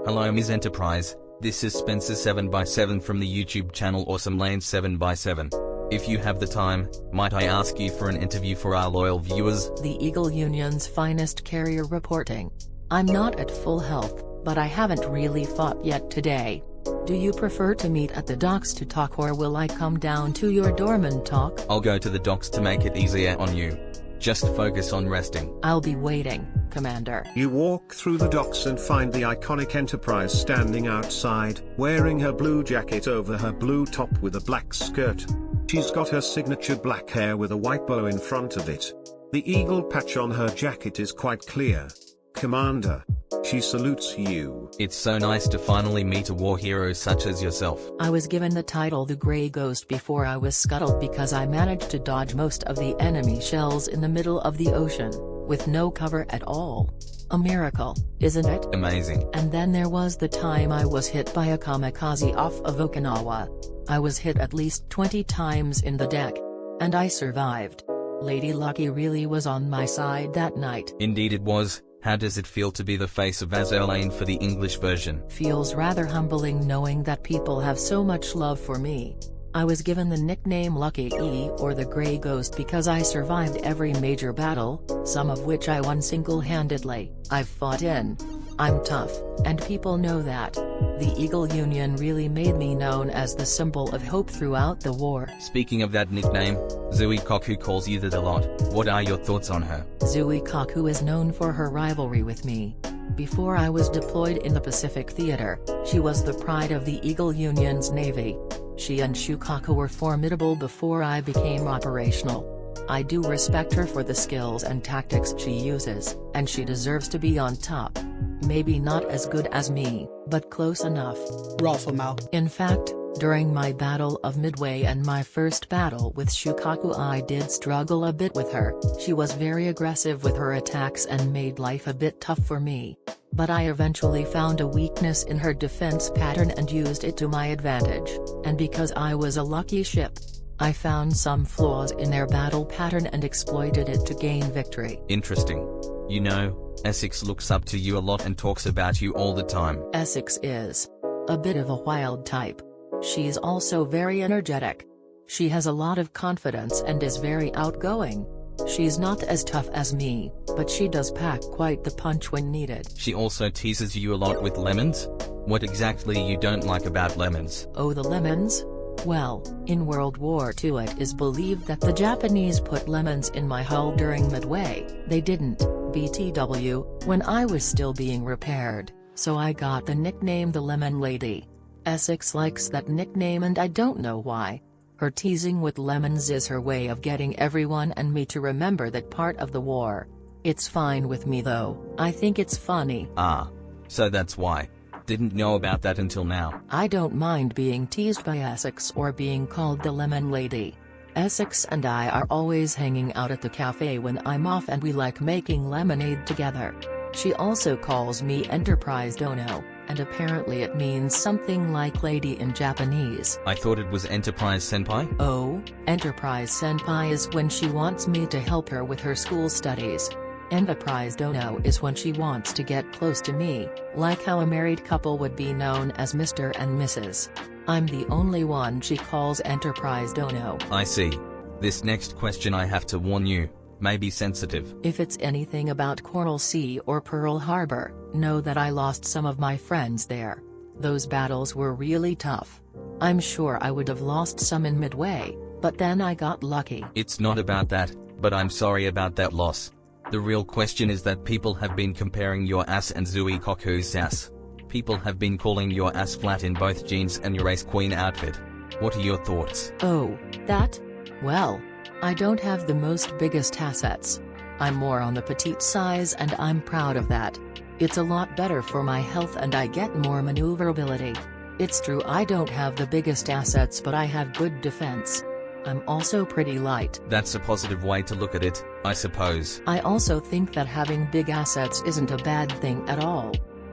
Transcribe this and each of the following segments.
Hello Ms. Enterprise, this is Spencer 7x7 from the YouTube channel Awesome Lane 7x7. If you have the time, might I ask you for an interview for our loyal viewers? The Eagle Union's finest carrier reporting. I'm not at full health, but I haven't really fought yet today. Do you prefer to meet at the docks to talk, or will I come down to your dorm and talk? I'll go to the docks to make it easier on you. Just focus on resting. I'll be waiting, Commander. You walk through the docks and find the iconic Enterprise standing outside, wearing her blue jacket over her blue top with a black skirt. She's got her signature black hair with a white bow in front of it. The eagle patch on her jacket is quite clear. Commander. She salutes you. It's so nice to finally meet a war hero such as yourself. I was given the title the Grey Ghost before I was scuttled because I managed to dodge most of the enemy shells in the middle of the ocean, with no cover at all. A miracle, isn't it? Amazing. And then there was the time I was hit by a kamikaze off of Okinawa. I was hit at least 20 times in the deck. And I survived. Lady Lucky really was on my side that night. Indeed it was. How does it feel to be the face of Azerlane for the English version? Feels rather humbling knowing that people have so much love for me. I was given the nickname Lucky E or the Grey Ghost because I survived every major battle, some of which I won single-handedly. I've fought in. I'm tough, and people know that. The Eagle Union really made me known as the symbol of hope throughout the war. Speaking of that nickname, Zui Koku calls you that a lot. What are your thoughts on her? Zui Koku is known for her rivalry with me. Before I was deployed in the Pacific Theater, she was the pride of the Eagle Union's Navy. She and Shukaku were formidable before I became operational. I do respect her for the skills and tactics she uses, and she deserves to be on top. Maybe not as good as me, but close enough. In fact, during my Battle of Midway and my first battle with Shukaku I did struggle a bit with her. She was very aggressive with her attacks and made life a bit tough for me. But I eventually found a weakness in her defense pattern and used it to my advantage, and because I was a lucky ship, I found some flaws in their battle pattern and exploited it to gain victory. Interesting. You know, Essex looks up to you a lot and talks about you all the time. Essex is a bit of a wild type. She's also very energetic. She has a lot of confidence and is very outgoing. She's not as tough as me, but she does pack quite the punch when needed. She also teases you a lot with lemons? What exactly you don't like about lemons? Oh, the lemons? Well, in World War II it is believed that the Japanese put lemons in my hull during Midway. They didn't, BTW, when I was still being repaired, so I got the nickname the Lemon Lady. Essex likes that nickname and I don't know why. Her teasing with lemons is her way of getting everyone and me to remember that part of the war. It's fine with me though, I think it's funny. Ah. So that's why. Didn't know about that until now. I don't mind being teased by Essex or being called the Lemon Lady. Essex and I are always hanging out at the cafe when I'm off and we like making lemonade together. She also calls me Enterprise Dono, and apparently it means something like lady in Japanese. I thought it was Enterprise Senpai? Oh, Enterprise Senpai is when she wants me to help her with her school studies. Enterprise Dono is when she wants to get close to me, like how a married couple would be known as Mr. and Mrs. I'm the only one she calls Enterprise Dono. I see. This next question I have to warn you, may be sensitive. If it's anything about Coral Sea or Pearl Harbor, know that I lost some of my friends there. Those battles were really tough. I'm sure I would have lost some in Midway, but then I got lucky. It's not about that, but I'm sorry about that loss. The real question is that people have been comparing your ass and Zui Koku's ass. People have been calling your ass flat in both jeans and your Ace Queen outfit. What are your thoughts? Oh, that? Well, I don't have the most biggest assets. I'm more on the petite size and I'm proud of that. It's a lot better for my health and I get more maneuverability. It's true I don't have the biggest assets but I have good defense. I'm also pretty light. That's a positive way to look at it, I suppose. I also think that having big assets isn't a bad thing at all.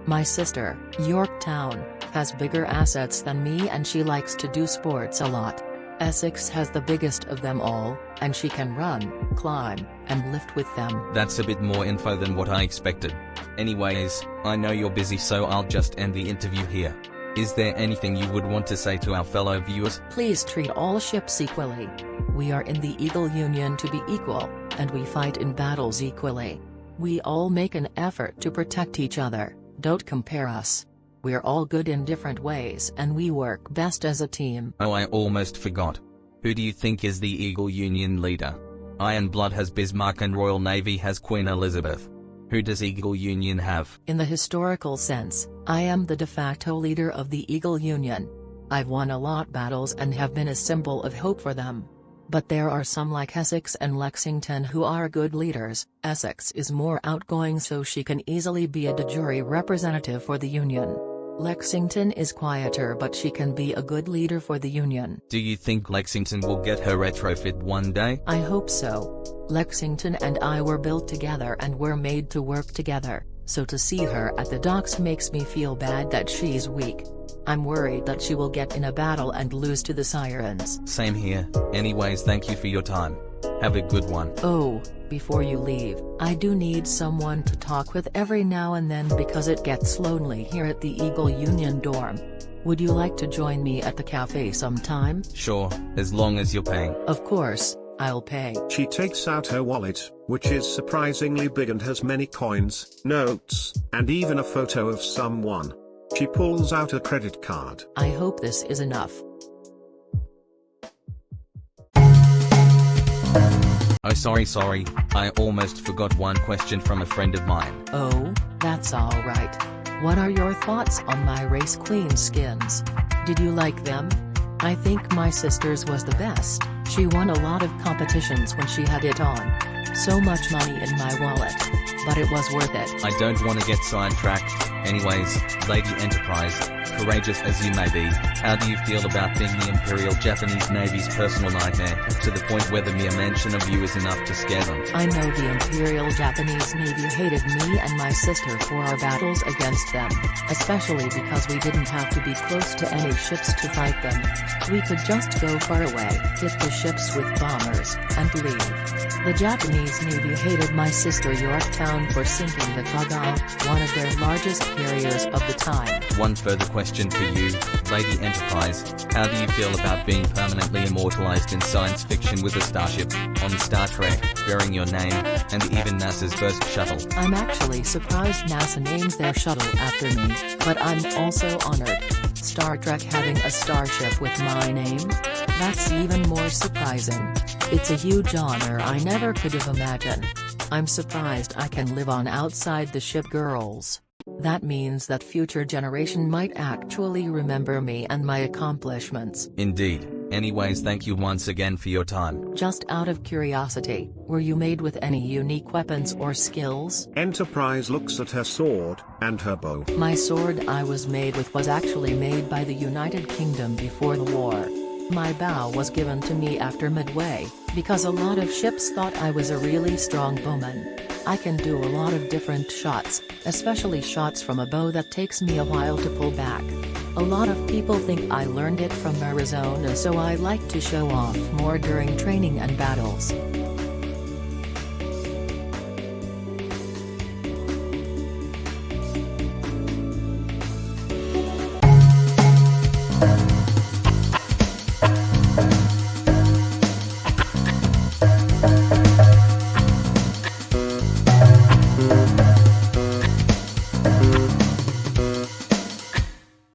My sister, Yorktown, has bigger assets than me and she likes to do sports a lot. Essex has the biggest of them all, and she can run, climb, and lift with them. That's a bit more info than what I expected. Anyways, I know you're busy, so I'll just end the interview here. Is there anything you would want to say to our fellow viewers? Please treat all ships equally. We are in the Eagle Union to be equal, and we fight in battles equally. We all make an effort to protect each other. Don't compare us. We're all good in different ways and we work best as a team. Oh, I almost forgot. Who do you think is the Eagle Union leader? Iron Blood has Bismarck and Royal Navy has Queen Elizabeth. Who does Eagle Union have? In the historical sense, I am the de facto leader of the Eagle Union. I've won a lot battles and have been a symbol of hope for them. But there are some like Essex and Lexington who are good leaders. Essex is more outgoing, so she can easily be a de jure representative for the Union. Lexington is quieter, but she can be a good leader for the Union. Do you think Lexington will get her retrofit one day? I hope so. Lexington and I were built together and were made to work together, so to see her at the docks makes me feel bad that she's weak. I'm worried that she will get in a battle and lose to the Sirens. Same here. Anyways, thank you for your time. Have a good one. Oh, before you leave, I do need someone to talk with every now and then because it gets lonely here at the Eagle Union dorm. Would you like to join me at the cafe sometime? Sure, as long as you're paying. Of course, I'll pay. She takes out her wallet, which is surprisingly big and has many coins, notes, and even a photo of someone. She pulls out a credit card. I hope this is enough. Oh, sorry, I almost forgot one question from a friend of mine. Oh, that's alright. What are your thoughts on my race queen skins? Did you like them? I think my sister's was the best. She won a lot of competitions when she had it on. So much money in my wallet. But it was worth it. I don't want to get sidetracked. Anyways, Lady Enterprise, courageous as you may be, how do you feel about being the Imperial Japanese Navy's personal nightmare, to the point where the mere mention of you is enough to scare them? I know the Imperial Japanese Navy hated me and my sister for our battles against them, especially because we didn't have to be close to any ships to fight them. We could just go far away, hit the ships with bombers, and leave. The Japanese Navy hated my sister Yorktown for sinking the Kaga, one of their largest carriers of the time. One further question for you, Lady Enterprise, how do you feel about being permanently immortalized in science fiction with a starship, on Star Trek, bearing your name, and even NASA's first shuttle? I'm actually surprised NASA named their shuttle after me, but I'm also honored. Star Trek having a starship with my name? That's even more surprising. It's a huge honor I never could have imagined. I'm surprised I can live on outside the ship, girls. That means that future generation might actually remember me and my accomplishments. Indeed. Anyways, thank you once again for your time. Just out of curiosity, were you made with any unique weapons or skills? Enterprise looks at her sword and her bow. My sword I was made with was actually made by the United Kingdom before the war. My bow was given to me after Midway, because a lot of ships thought I was a really strong bowman. I can do a lot of different shots, especially shots from a bow that takes me a while to pull back. A lot of people think I learned it from Arizona, so I like to show off more during training and battles.